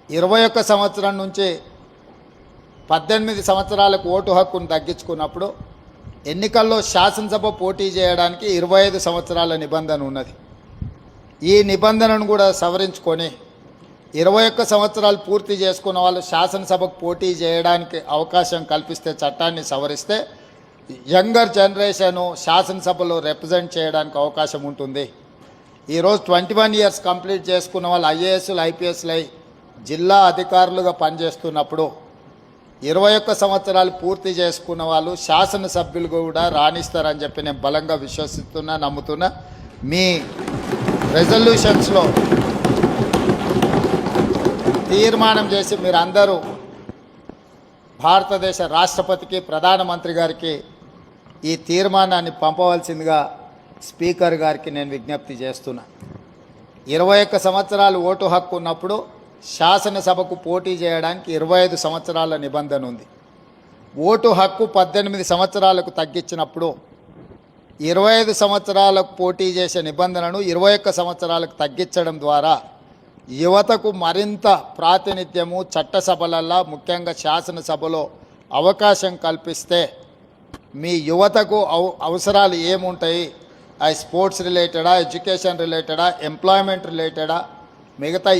21 సంవత్సరం నుంచి 18 సంవత్సరాలకు ఓటు హక్కును తగ్గించుకున్నప్పుడు ఎన్నికల్లో శాసనసభ పోటీ చేయడానికి 25 సంవత్సరాల నిబంధన ఉన్నది. ఈ నిబంధనను కూడా సవరించుకొని 21 సంవత్సరాలు పూర్తి చేసుకున్న వాళ్ళు శాసనసభకు పోటీ చేయడానికి అవకాశం కల్పిస్తే, చట్టాన్ని సవరిస్తే యంగర్ జనరేషను శాసనసభలో రిప్రజెంట్ చేయడానికి అవకాశం ఉంటుంది. ఈరోజు 21 ఇయర్స్ కంప్లీట్ చేసుకున్న వాళ్ళు ఐఏఎస్లు ఐపీఎస్లు అయి జిల్లా అధికారులుగా పనిచేస్తున్నప్పుడు 21 సంవత్సరాలు పూర్తి చేసుకున్న వాళ్ళు శాసనసభ్యులు కూడా రాణిస్తారని చెప్పి నేను బలంగా విశ్వసిస్తున్నా, నమ్ముతున్నా. మీ రెజల్యూషన్స్లో తీర్మానం చేసి మీరందరూ భారతదేశ రాష్ట్రపతికి, ప్రధానమంత్రి గారికి ఈ తీర్మానాన్ని పంపవలసిందిగా స్పీకర్ గారికి నేను విజ్ఞప్తి చేస్తున్నా. 21 సంవత్సరాలు ఓటు హక్కు ఉన్నప్పుడు శాసనసభకు పోటీ చేయడానికి 25 సంవత్సరాల నిబంధన ఉంది. ఓటు హక్కు 18 సంవత్సరాలకు తగ్గించినప్పుడు 25 సంవత్సరాలకు పోటీ చేసే నిబంధనను 21 సంవత్సరాలకు తగ్గించడం ద్వారా యువతకు మరింత ప్రాతినిధ్యము చట్టసభలల్లో, ముఖ్యంగా శాసనసభలో అవకాశం కల్పిస్తే మీ యువతకు అవసరాలు ఏముంటాయి, స్పోర్ట్స్ రిలేటెడా, ఎడ్యుకేషన్ రిలేటెడా, ఎంప్లాయ్మెంట్ రిలేటెడా, మిగతా